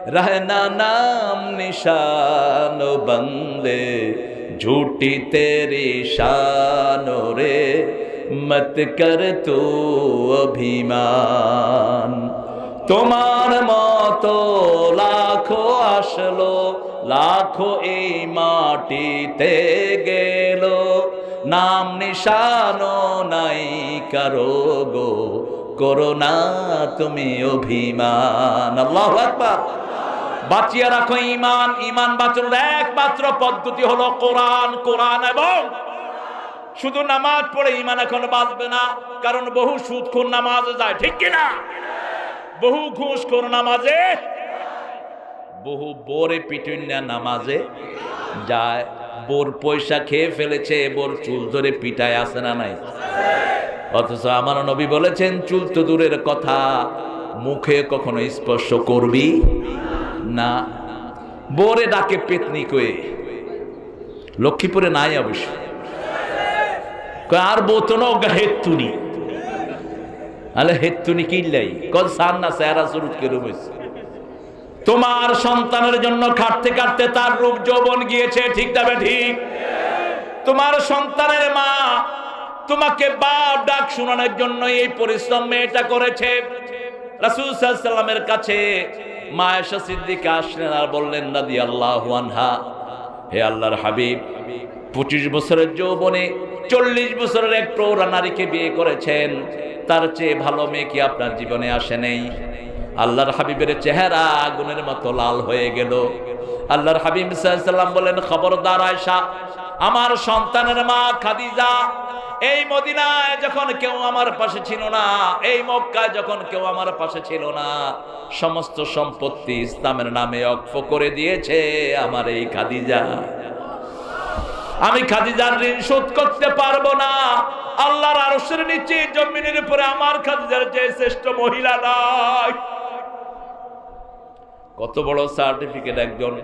रहना नाम निशान बंदे झूठी तेरी शान रे मत कर तू अभिमान। তোমার মতো লাখো আসলো, লাখো এই মাটিতে গেল, নাম নিশানো নাই কারো গো, করো না তুমি অভিমান। আল্লাহু আকবার। বাঁচিয়ে রাখো ঈমান। ঈমান বাঁচানোর একমাত্র পদ্ধতি হলো কোরআন, কোরআন এবং শুধু নামাজ পড়ে ঈমান এখন বাঁচবে না, কারণ বহু সুদখোর নামাজে যায়, ঠিক কিনা? বহু ঘুষখোর নামাজে, বহু বোরে পিটুন্যা নামাজে যায়। বোর পয়সা খেয়ে ফেলেছে, বোর চুল ধরে পিটায়, আছে না নাই? অথচ আমার নবী বলেছেন চুল তো দূরের কথা, মুখে কখনো স্পর্শ করবি না। বোরে ডাকে পেতনি কয়ে, লক্ষ্মীপুরে নাই অবশ্য, আর বোতন হেতুনি, আলে হেতুনি কিল্লাই কল সান না চেহারা চুরুত করে রয়েছে। তোমার সন্তানের জন্য খাটতে খাটতে তার রূপ যৌবন গিয়েছে, ঠিক তবে ঠিক? তোমার সন্তানের মা তোমাকে বাপ ডাক শোনানোর জন্য এই পরিশ্রম মেয়েটা করেছে। রাসূল সাল্লাল্লাহু আলাইহি ওয়াসাল্লামের কাছে মা আয়েশা সিদ্দিকা আসলেন আর বললেন রাদিয়াল্লাহু আনহা, হে আল্লাহর হাবিব, 25 বছরের যৌবনে 40 বছরের এক প্রৌঢ়া নারীকে বিয়ে করেছেন, তার চেয়ে ভালো মেয়ে কি আপনার জীবনে আসে নেই? আল্লাহর হাবিবের চেহারা আগুনের মতো লাল হয়ে গেল। আল্লাহর হাবিব সাল্লাল্লাহু আলাইহি ওয়াসাল্লাম বলেন, খবরদার আয়েশা, আমার সন্তানের মা খাদিজা এই মদিনায় যখন কেউ আমার পাশে ছিল না, এই মক্কায় যখন কেউ আমার পাশে ছিল না, সমস্ত সম্পত্তি ইসলামের নামে ওয়াকফ করে দিয়েছে আমার এই খাদিজা। আমি খাদিজার ঋণ শোধ করতে পারবো না। আল্লাহর আরশের নিচে জমিনের উপরে আমার খাদিজার চেয়ে শ্রেষ্ঠ মহিলা নাই। কত বড় সার্টিফিকেট! একজন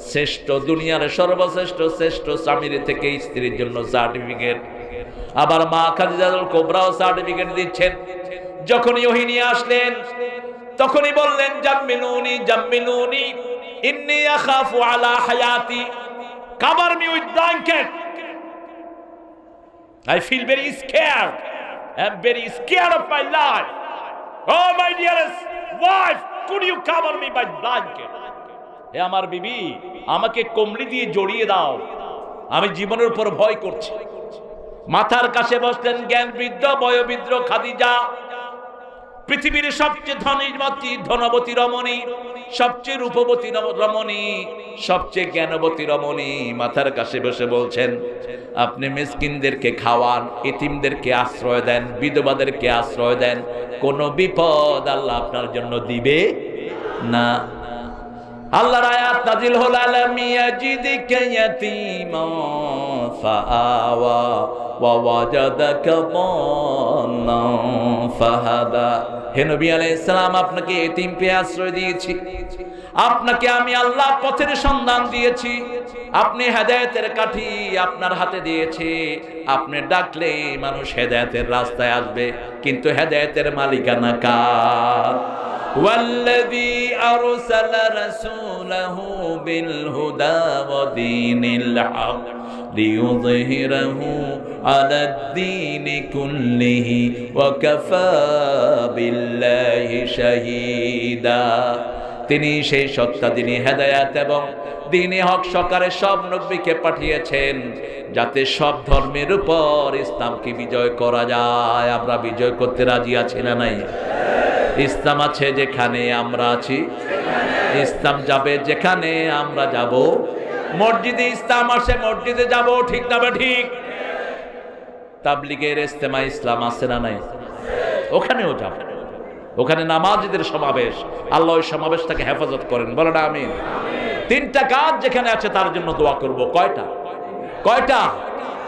শ্রেষ্ঠ, দুনিয়ার সর্বশ্রেষ্ঠ শ্রেষ্ঠ স্বামীর থেকে স্ত্রীর জন্য সার্টিফিকেট। আবার মা খাদিজাতুল কুবরাও সার্টিফিকেট দিচ্ছেন। যখনই ওহী নিয়ে আসলেন তখনই বললেন, জাম্মিলুনি জাম্মিলুনি ইন্নী আখাফু আলা হায়াতি, cover me with blanket, I feel very scared, I'm very scared of my life. Oh my dearest wife, could you cover me by blanket? হে আমার বিবি, আমাকে কম্বলি দিয়ে জড়িয়ে দাও, আমি জীবনের উপর ভয় করছি। মাথার কাছে বসলেন জ্ঞান বৃদ্ধ বয়োবৃদ্ধ খাদিজা। পৃথিবীর সবচেয়ে ধনবতী রমণী, সবচেয়ে রূপবতী রমণী, সবচেয়ে জ্ঞানবতী রমণী মাথার কাছে বসে বলছেন, আপনি মিসকিনদেরকে খাওয়ান, এতিমদেরকে আশ্রয় দেন, বিধবাদেরকে আশ্রয় দেন, কোনো বিপদ আল্লাহ আপনার জন্য দিবে না। আল্লাহর আয়াত নাজিল হল, আলাম ইয়াজিদিকা ইয়াতীমান ফাআওয়া ওয়া ওয়াজাদাকা দাল্লান ফাহাদা। হে নবী আলাইহিস সালাম, আপনাকে এতিম পেয়ে আশ্রয় দিয়েছি, আপনাকে আমি আল্লাহ পথের সন্ধান দিয়েছি, আপনি হেদায়েতের কাঠি আপনার হাতে দিয়েছি, আপনি ডাকলে মানুষ হেদায়েতের রাস্তায় আসবে, কিন্তু হেদায়েতের মালিকানা কার? والذي أرسل رسوله بالهدى ودين الحق ليظهره على الدين كله وكفى بالله شهيدا। তিনি সেই সত্তা, যিনি হেদায়েত এবং দ্বীনে হক সহকারে সব নবীকে পাঠিয়েছেন, যাতে সব ধর্মের উপর ইসলামকে বিজয় করা যায়। আমরা বিজয় করতে রাজি আছি না নাই? ইসলাম আছে যেখানে আমরা আছি, ইসলাম যাবে যেখানে আমরা যাব। মসজিদে ইসলাম আসে, মসজিদে যাব, ঠিক না ঠিক? তাবলীগের ইজতেমা ইসলাম আছে না নাই? ওখানেও যাব, ওখানে নামাজীদের সমাবেশ, আল্লাহ ওই সমাবেশটাকে হেফাজত করেন, বলেন আমিন। তিনটা কাজ যেখানে আছে তার জন্য দোয়া করব। কয়টা? কয়টা?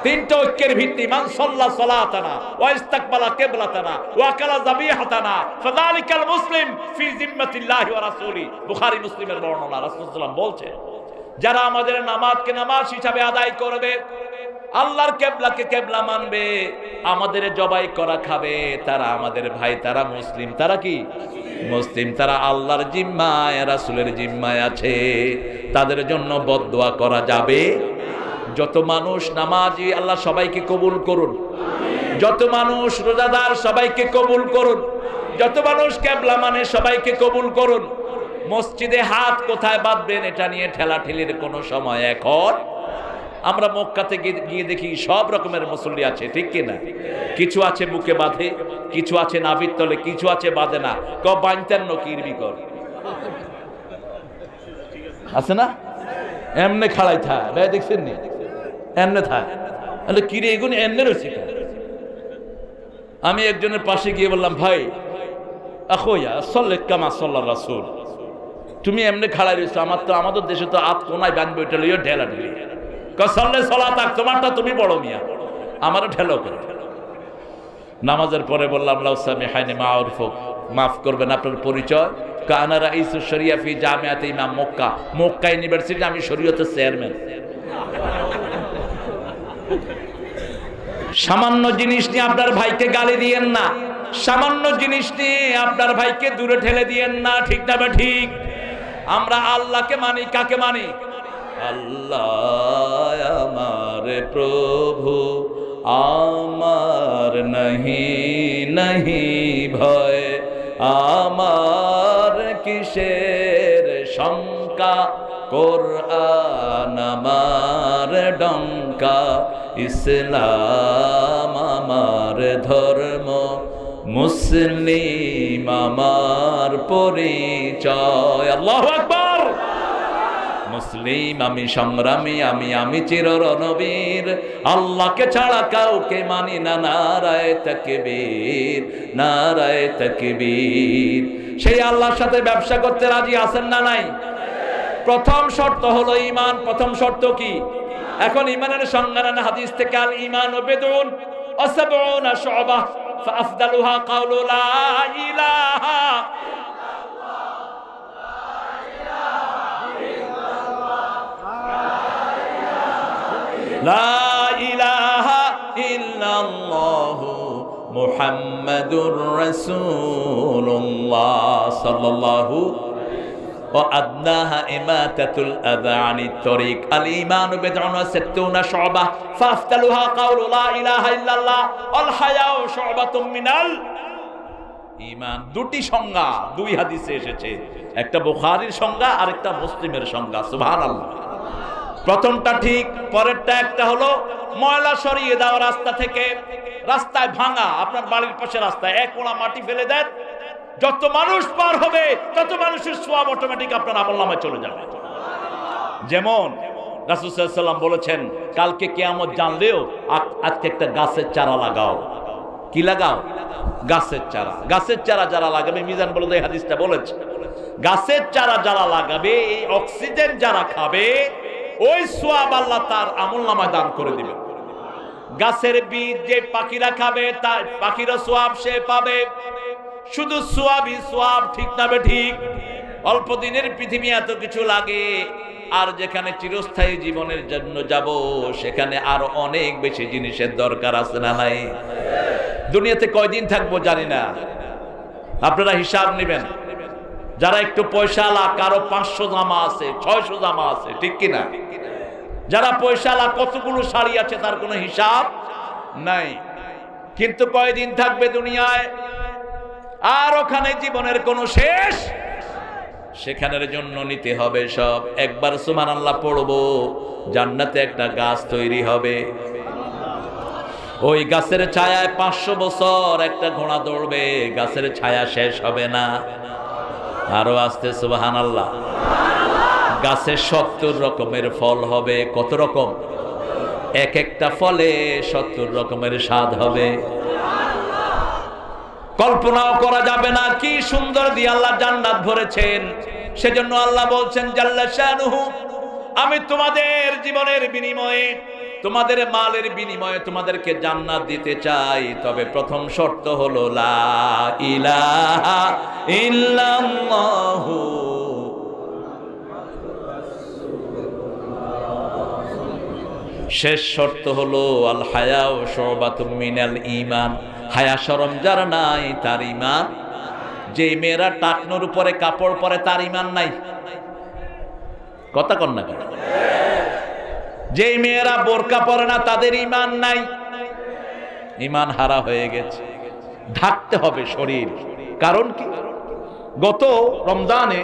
তিনটা ঐক্যের ভিত্তি। মান সাল্লা সালাতানা ওয়া ইস্তাকবালা কিবলাতানা ওয়া আকালা যাবিহাতানা ফাযালিকাল মুসলিম ফি জিম্মাতিল্লাহি ওয়া রাসূলি। বুখারী মুসলিমের বর্ণনা। রাসূল সাল্লাল্লাহু আলাইহি ওয়াসাল্লাম বলছেন, যারা আমাদের নামাজকে নামাজ হিসাবে আদায় করবে, আল্লাহর কিবলাকে কিবলা মানবে, আমাদের জবাই করা খাবে, তারা আমাদের ভাই, তারা মুসলিম। তারা কি মুসলিম? তারা আল্লাহর জিম্মায়, রাসূলের জিম্মায় আছে, তাদের জন্য বদদোয়া করা যাবে। যত মানুষ নামাজি, আল্লাহ সবাইকে কবুল করুন। যত মানুষ রোজাদার, সবাইকে কবুল করুন। যত মানুষ কিবলা মানে, সবাইকে কবুল করুন। মসজিদে হাত কোথায় বাঁধবেন এটা নিয়ে ঠেলাঠেলির কোনো সময় এখন। আমরা মক্কাতে গিয়ে দেখি সব রকমের মুসল্লি আছে, ঠিক কিনা? কিছু আছে বুকে বাঁধে, কিছু আছে নাভির তলে, কিছু আছে বাঁধে না। বাঁধতেন নকির বিকর আছে না, এমনে খাড়াই থায়, ভাই দেখছেন নি? এমনে থায়, কিরে এগুলো এমনে রয়েছে। আমি একজনের পাশে গিয়ে বললাম, ভাই আখোয়া সল্লে কামা সাল্লা রাসূল, তুমি এমনি খাড়াই রয়েছো, আমাদের দেশে তো আত কোনায় বাঁধবে, ওইটা লইও ঢেলা ঢেলি। সল্লে সলাতাক, তোমারটা তুমি বড় মিয়া, আমারও ঢেলো করে। নামাজের পরে বললাম, লাউসামি হাইনি মাউরফুক, মাফ করবেন, আপনার পরিচয়? কানা রাইসুশ শরিয়া ফি জামিয়াতে ইমাম মক্কা, মক্কা ইউনিভার্সিটি, আমি শরীয়তের চেয়ারম্যান। সামান্য জিনিস নিয়ে আপনার ভাইকে গালি দিয়েন না, সামান্য জিনিস নিয়ে আপনার ভাইকে দূরে ঠেলে দিয়েন না, ঠিক না ঠিক? আমরা আল্লাহকে মানি, কাকে মানি? আল্লাহ আমার প্রভু, আমার নাহি নাহি ভয়, আমার কিসের শঙ্কা, কোরআন আমার ডঙ্কা, ইসলাম আমার ধর্ম, মুসলিম আমার পরিচয়। আল্লাহু আকবার। মুসলিম আমি, সংগ্রামী আমি চির রণবীর, আল্লাহকে ছাড়া কাউকে মানি না। নারায়ে তাকবীর, নারায়ে তাকবীর। সেই আল্লাহর সাথে ব্যবসা করতে রাজি আছেন না নাই? প্রথম শর্ত হলো ঈমান। প্রথম শর্ত কি? এখন ঈমানের সংজ্ঞা হাদিস থেকে, আল ঈমানু বিদউন ওয়া সাবউনা শু'বা ফাআফদালুহা কাউলু লা ইলাহা লা ইলাহা ইল্লাল্লাহু মুহাম্মাদুর রাসূলুল্লাহ সাল্লাল্লাহু ওয়া আদনাহা ইমাতাতুল আযা আনিত তরিক। আল ঈমানু বিদউন ওয়া সিত্তুনা শু'বা ফাআফদালুহা কাউলু লা ইলাহা ইল্লাল্লাহ ওয়াল হায়াউ শু'বাতুম মিনাল ঈমান। দুটি সংজ্ঞা দুই হাদিসে এসেছে, একটা বুখারীর সংজ্ঞা আর একটা মুসলিমের সংজ্ঞা। সুবহানাল্লাহ। প্রথমটা ঠিক, পরেরটা একটা হলো ময়লা সরিয়ে দেওয়া রাস্তা থেকে। রাস্তায় ভাঙা, আপনার বাড়ির পাশে রাস্তায় এক কোণা মাটি ফেলে দেন, যত মানুষ পার হবে তত মানুষের সওয়াব অটোমেটিক আপনার আমলনামায় চলে যাবে। যেমন রাসূল সাল্লাল্লাহু আলাইহি ওয়াসাল্লাম বলেছেন, কালকে কিয়ামত জানলেও আজকে একটা গাছের চারা লাগাও। কি লাগাও? গাছের চারা। গাছের চারা যারা লাগাবে, মিজান বলে এই হাদিসটা বলেছে, গাছের চারা যারা লাগাবে, এই অক্সিজেন যারা খাবে, ওই সওয়াব আল্লাহ তার আমলনামায় দান করে দিবে। গাছের বীজ যে পাখিরা খাবে, তার পাখিরা সওয়াব সে পাবে। শুধু সওয়াবই সওয়াব, ঠিক না ঠিক? অল্প দিনের পৃথিবী এত কিছু লাগে, আর যেখানে চিরস্থায়ী জীবনের জন্য যাব সেখানে আরো অনেক বেশি জিনিসের দরকার আছে না নাই? দুনিয়াতে কয়দিন থাকবো জানি না, আপনারা হিসাব নেবেন। যারা একটু পয়সাওয়ালা, কারো 500 জামা আছে, 600 জামা আছে, ঠিক কিনা? যারা পয়সাওয়ালা, কতগুলো শাড়ি আছে তার কোনো হিসাব নাই। কিন্তু কয়দিন থাকবে দুনিয়ায়, আর ওখানে জীবনের কোনো শেষ। সেখানের জন্য নিতে হবে সব। একবার সুবহানাল্লাহ পড়বো, জান্নাতে একটা গাছ তৈরি হবে। ওই গাছের ছায়ায় 500 বছর একটা ঘোড়া দৌড়বে, গাছের ছায়া শেষ হবে না। আরো আসতে সুবহানাল্লাহ। গাছে 70 রকমের ফল হবে। কত রকম? এক একটা ফলে 70 রকমের স্বাদ হবে। কল্পনাও করা যাবে না কি সুন্দর দিয়ে আল্লাহ জান্নাত ভরেছেন। সেজন্য আল্লাহ বলছেন জাল্লা শানুহু, আমি তোমাদের জীবনের বিনিময়ে, তোমাদের মালের বিনিময়ে তোমাদেরকে জান্নাত দিতে চাই, তবে প্রথম শর্ত হলো লা ইলাহা ইল্লাল্লাহু। শেষ শর্ত হলো আল হায়াউ শুবাতুম মিনাল ঈমান। হায়া শরম যার নাই তার ঈমান। যে মেয়েরা টাকনোর উপরে কাপড় পরে তার ঈমান নাই। কথা কন না কেন? যে মেয়েরা বোরকা পরে না তাদের ঈমান নাই। ঈমান হারা হয়ে গেছে। ঢাকতে হবে শরীর। কারণ কি? গত রমজানে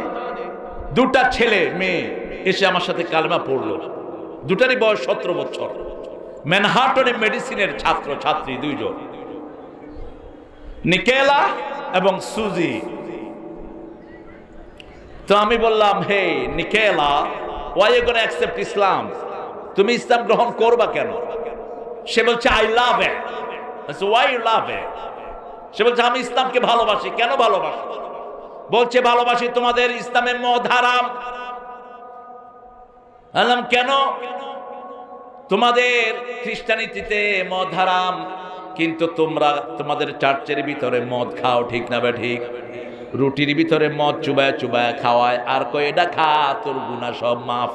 দুটা ছেলে মেয়ে এসে আমার সাথে কালেমা পড়লো। দুটারই বয়স 17 বছর। ম্যানহাটনে মেডিসিনের ছাত্র ছাত্রী দুইজন, নিকেলা এবং সুজি। তো আমি বললাম, হে নিকেলা, why you gonna accept ইসলাম? তুমি ইসলাম গ্রহণ করবা কেন? সে বলছে I love it. I said, why you love it? সে বলছে আমি ইসলামকে ভালোবাসি। কেন ভালোবাসি? বলছে ভালোবাসি তোমাদের ইসলামে মদ হারাম। বললাম কেন? তোমাদের খ্রিস্টানিটিতে মদ হারাম, কিন্তু তোমরা তোমাদের চার্চের ভিতরে মদ খাও, ঠিক না বে ঠিক? রুটির ভিতরে মদ চুবায় চুবায় খাওয়ায়, আর কয় এটা খা তোর গুনাহ সব মাফ।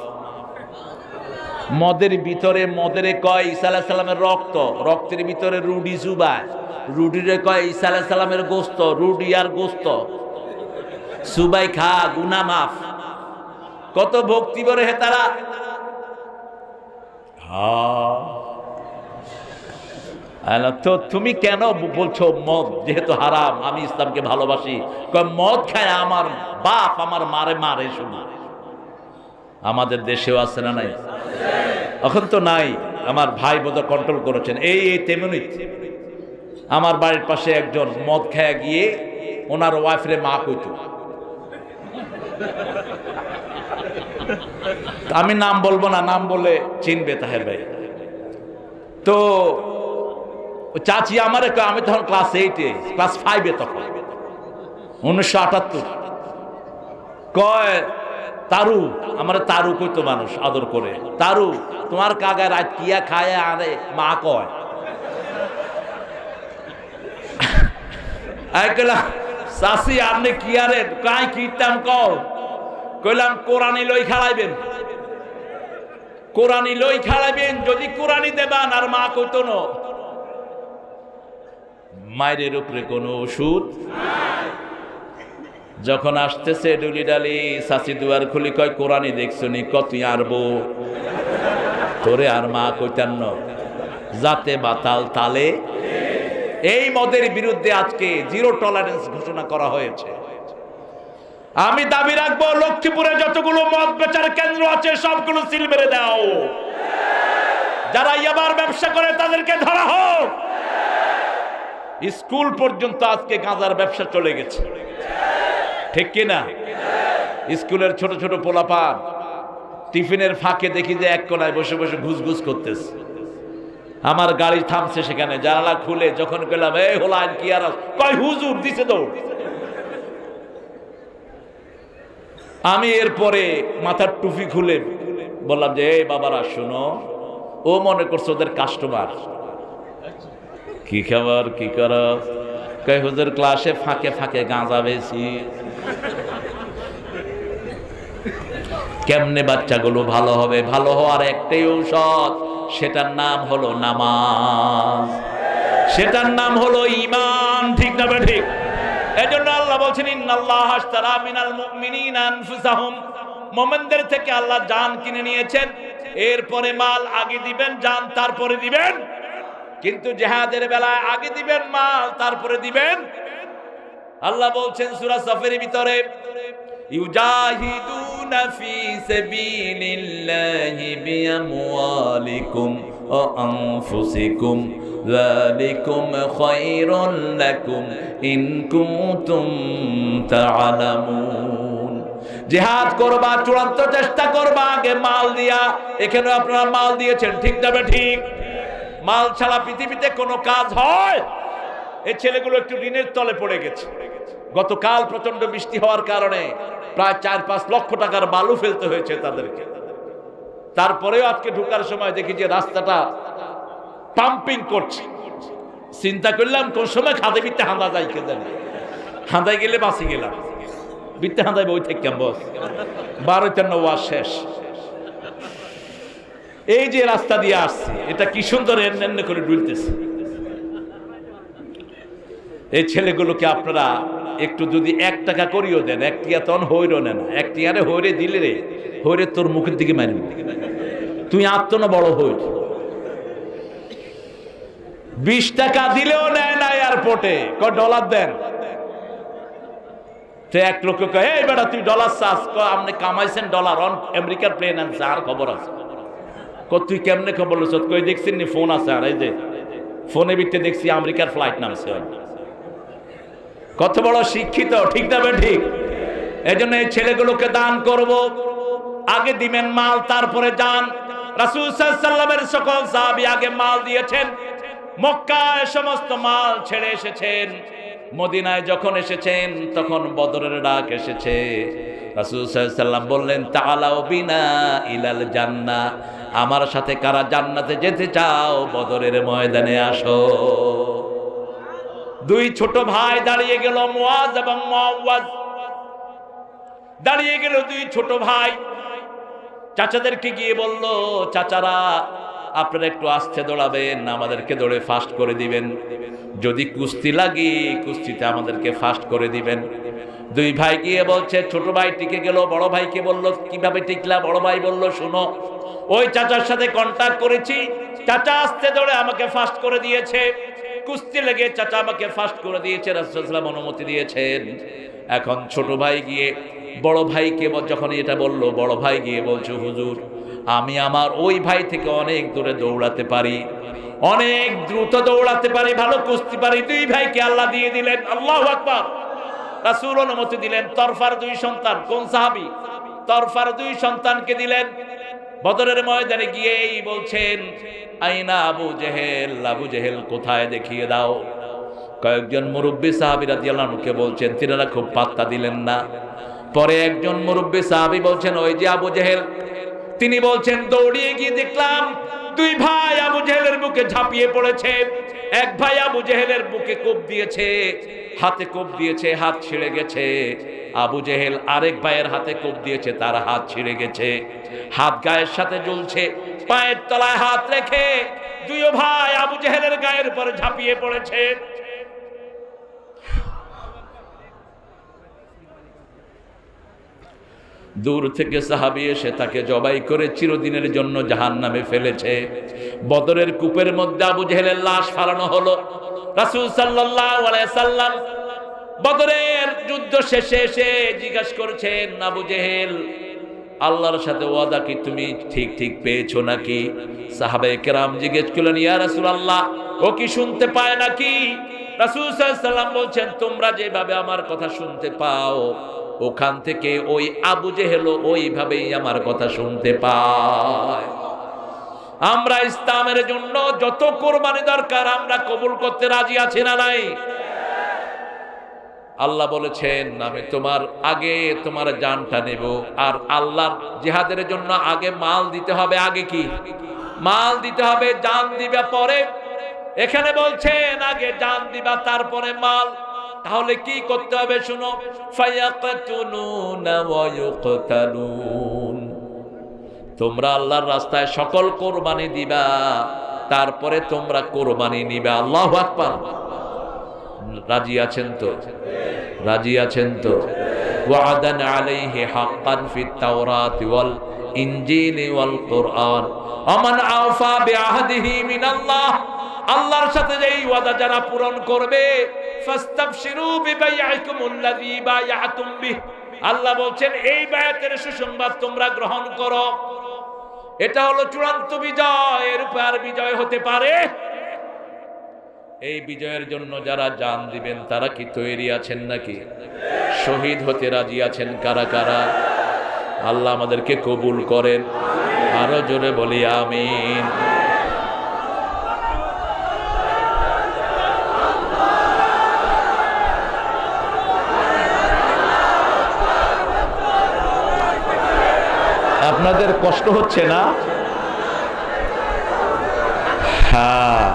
মদের ভিতরে মদের কয় ঈসা আলাইহিস সালামের রক্ত, রক্তের ভিতরে রুডি চুবায়, রুডিরে কয় ঈসা আলাইহিস সালামের গোশত, রুডি আর গোশত চুবাই খা, গুনাহ মাফ। কত ভক্তি বলে হে তারা। তো তুমি কেন বলছো মদ যেহেতু হারাম, আমি ইসলামকে ভালোবাসি? মদ খায় আমার বাপ আমার মারে মারে শুধু। আমাদের দেশেও আছে না নাই? এখন তো নাই, আমার ভাই বোধ কন্ট্রোল করেছেন। এই তেমনি আমার বাড়ির পাশে একজন মদ খায় গিয়ে ওনার ওয়াইফরে মা কইতো। আমি নাম বলবো না, নাম বলে চিনবে তাহের ভাই। তো চাচি আমারে কয়, আমি তখন ক্লাস 8-এ, ক্লাস 5-এ তখন 1978। কয় তারু, আমারে তারু কইতো মানুষ আদর করে। তারু তোমার কাগা রাত কিয়া খায় আরে মা কয়। কইলাম চাচি আপনি কি আরে কাই কীর্তাম কও? কইলাম কোরআনি লই খাড়াইবেন, কোরআনি লই খাড়াইবেন। যদি কোরআনি দেবান আর মা কইতো না। মায়ের উপরে কোনো ওষুধ যখন আসতেছে ডুলি ডালি, চাচি দুয়ার খুলি কয় কোরআনি দেখছো নি? কত আরবো তোরে আর মা কইতান না। যাতে বাতাল তালে। এই মদের বিরুদ্ধে আজকে 0 টলারেন্স ঘোষণা করা হয়েছে। আমি দাবি রাখবো লক্ষ্মীপুরে যতগুলো মদ বেচার কেন্দ্র আছে সবগুলো সিল মেরে দাও। যারা ইয়াবার ব্যবসা করে তাদেরকে ধরা হোক। স্কুল পর্যন্ত আজকে গাঁজার ব্যবসা চলে গেছে। ঠিক কিনা? স্কুলের ছোট ছোট পোলাপান টিফিনের ফাঁকে দেখি যে এক কোনায় বসে বসে ঘুসঘুস করতেছে। আমার গাড়ি থামছে সেখানে, জানালা খুলে যখন গেলাম, এই হোলাইন কি আর কয় হুজুর দিছে দৌড়। আমি এরপরে মাথার টুপি খুলে বললাম যে এই বাবারা শোনো, ও মনে করছে ওদের কাস্টমার। কি খবর, কি করো? কয় হুজুর ক্লাসে ফাঁকে ফাঁকে গাঁজা বেশি। কেমনে বাচ্চাগুলো ভালো হবে? ভালো হওয়ার একটাই ঔষধ, সেটার নাম হলো নামাজ, সেটার নাম হলো ঈমান। ঠিক না ঠিক? এজন্য আল্লাহ বলছেন ইন্নাল্লাহ আশতারা মিনাল মুমিনিনা আনফুসাহুম, মুমিনদের থেকে আল্লাহ জান কিনে নিয়েছেন। এরপরে মাল আগে দিবেন, জান তারপরে দিবেন। কিন্তু জিহাদের বেলায় আগে দিবেন মাল, তারপরে দিবেন। আল্লাহ বলছেন সূরা সফের ভিতরে, ইউজাহিদুনা ফি সাবিলিল্লাহি বিআমওয়ালিকুম ওয়া আনফুসিকুম যালিকুম খায়রুল লাকুম ইন কুনতুম তা'লামুন। জিহাদ করবা, চূড়ান্ত চেষ্টা করবা আগে মাল দিয়া। এখানে আপনারা মাল দিয়েছেন, ঠিক যাবে ঠিক? মাল ছাড়া পৃথিবীতে কোনো কাজ হয়? এই ছেলেগুলো একটু ঋণের তলে পড়ে গেছে। গতকাল প্রচন্ড বৃষ্টি হওয়ার কারণে প্রায় 4-5 লক্ষ টাকার বালু ফেলতে হয়েছে তাদেরকে। তারপরেও আজকে ঢোকার সময় দেখি যে রাস্তাটা পাম্পিং করছে। চিন্তা করলাম কোন সময় খাদে বিতে হাঁদা যায় কে জানি, হাঁদাই গেলে বাঁচি গেলাম। বিতে হাঁদাই বই থেকে বস 12-13 ওয়াজ শেষ। এই যে রাস্তা দিয়ে আসছে, এটা কি সুন্দর এন্ন করে ডুলতেছে। এই ছেলেগুলোকে আপনারা একটু যদি 1 টাকা করিও দেন, 1 টিয়া তখন হইরো নেন, 1 টিয়ারে হইরে দিলে রে হইরে তোর মুখের দিকে মারবি, তুই আত্ম না বড় হইর। 20 টাকা দিলেও নেয় না এয়ারপোর্টে, ডলার দেন। তো এক লোক কয়, এই বেটা তুই ডলার চাস? আপনি কামাইছেন ডলার, অন আমেরিকার প্লেন আনছে, আর খবর আছে। তুই কেমনে খবর লোস? কই দেখছেন নি ফোন আছে, আর এই যে ফোনে বিটে দেখছি আমেরিকার ফ্লাইট নামছে। কত বড় শিক্ষিত, ঠিক না ঠিক? এই জন্য এই ছেলেগুলোকে দান করব, আগে দিবেন মাল তারপরে যান। রাসূল সাল্লাল্লাহু আলাইহি ওয়াসাল্লামের সকল সাহাবী আগে মাল দিয়েছেন। মক্কায় সমস্ত মাল ছেড়ে এসেছেন। মদিনায় যখন এসেছেন তখন বদরের ডাক এসেছে। রাসূল সাল্লাল্লাহু আলাইহি ওয়াসাল্লাম বললেন, তাআলাউ বিনা ইলাল জান্নাহ, আমার সাথে কারা জান্নাতে যেতে চাও বদরের ময়দানে আসো। 2 ছোট ভাই দাঁড়িয়ে গেল, মুআজ এবং মুআওয়াজ দাঁড়িয়ে গেল। 2 ছোট ভাই চাচাদেরকে গিয়ে বলল, চাচারা আপনারা একটু আস্তে দৌড়াবেন, আমাদেরকে দৌড়ে ফাস্ট করে দিবেন। যদি কুস্তি লাগে কুস্তিতে আমাদেরকে ফাস্ট করে দিবেন। 2 ভাই গিয়ে বলছে, ছোট ভাই টিকে গেল, বড় ভাইকে বলল, কিভাবে টিকলা? বড় ভাই বলল, শোনো, ওই চাচার সাথে কন্টাক্ট করেছি, চাচা আস্তে দৌড়ে আমাকে ফাস্ট করে দিয়েছে। কুস্তি লেগে চাচা আমাকে ফাস্ট করে দিয়েছে, রাসূল সাল্লাল্লাহু আলাইহি ওয়াসাল্লাম অনুমতি দিয়েছেন। এখন ছোট ভাই গিয়ে বড় ভাইকে যখন এটা বলল, বড় ভাই গিয়ে বলছে, হুজুর আমি আমার ওই ভাই থেকে অনেক দূরে দৌড়াতে পারি, অনেক দ্রুত দৌড়াতে পারি, ভালো কুস্তি পারি। 2 ভাইকে আল্লাহ দিয়ে দিলেন। আল্লাহু আকবার। রাসূল অনুমতি দিলেন। তরফার 2 সন্তান, কোন সাহাবী? তরফার 2 সন্তানকে দিলেন। বদরের ময়দানে গিয়েই বলছেন, আইনা আবু জেহেল, আবু জেহেল কোথায়, দেখিয়ে দাও। কয়েকজন মুরব্বী সাহাবী রাদিয়াল্লাহু আনহুকে বলছেন, তিনারা খুব পাত্তা দিলেন না। পরে একজন মুরব্বী সাহাবী বলছেন, ওই যে আবু জেহেল। তিনি বলছেন, দৌড়িয়ে গিয়ে দেখলাম 2 ভাই আবু জেহেলের বুকে ঝাঁপিয়ে পড়েছে। এক ভাই আবু জেহেলের বুকে কোপ দিয়েছে, হাতে কোপ দিয়েছে, হাত ছিঁড়ে গেছে। আবু জেহেল আরেক ভাইয়ের হাতে কোপ দিয়েছে, তার হাত ছিঁড়ে গেছে, হাত গায়ের সাথে ঝুলছে। পায়ের তলায় হাত রেখে 2 ভাই আবু জেহেলের গায়ের উপর ঝাঁপিয়ে পড়েছে। দূর থেকে সাহাবী এসে তাকে জবাই করে চিরদিনের জন্য জাহান্নামে ফেলেছে। বদরের কূপের মধ্যে আবু জেহেলের লাশ ফালানো হলো। রাসূল সাল্লাল্লাহু আলাইহি সাল্লাম বদরের যুদ্ধ শেষে এসে জিজ্ঞাসা করছেন, আবু জেহেল আল্লাহর সাথে ওয়াদা কি তুমি ঠিক ঠিক পেয়েছো নাকি? সাহাবায়ে কেরাম জিজ্ঞেস করলেন, ইয়া রাসূলুল্লাহ ও কি শুনতে পায় নাকি? রাসূল সাল্লাল্লাহু আলাইহি সাল্লাম বলছেন, তোমরা যেভাবে আমার কথা শুনতে পাও ওখান থেকে ওই আবু জেহেল ওইভাবেই আমার কথা শুনতে পায়। আমরা ইসলামের জন্য যত কোরবানি দরকার আমরা কবুল করতে রাজি আছি না নাই? আল্লাহ বলেছেন আমি তোমার আগে তোমার জানটা নেব। আর আল্লাহর জিহাদের জন্য আগে মাল দিতে হবে। আগে কি মাল দিতে হবে? জান দিবা পরে। এখানে বলছেন আগে জান দিবা তারপরে মাল। তাহলে কি করতে হবে শুনো, ফায়াকতুনুনা ওয়া ইউকতালুন। তোমরা আল্লাহর রাস্তায় সকল কোরবানি দিবা, তারপরে তোমরা কোরবানি নিবা। আল্লাহু আকবার। রাজি আছেন তো? রাজি আছেন তো? ওয়াদান আলাইহি হাক্কান ফিত তাওরাতি ওয়াল ইনজিলি ওয়াল কুরআন আমান আওফা বিআহদিহি মিনাল্লাহ। আল্লাহর সাথে যেই ওয়াদা যারা পূরণ করবে, ফাস্তাবশিরু বিবাইআকুমুল্লাযী বায়াতুম বিহি। আল্লাহ বলছেন এই বায়াতের সুসংবাদ তোমরা গ্রহণ করো। এটা হলো চূড়ান্ত বিজয়, এর উপর আর বিজয় হতে পারে? এই বিজয়ের জন্য যারা জান দিবেন তারা কি তৈরি আছেন নাকি? শহীদ হতে রাজি আছেন কারা কারা? আল্লাহ আমাদেরকে কবুল করেন। আরো জোরে বলি আমিন। আপনাদের কষ্ট হচ্ছে না? হ্যাঁ,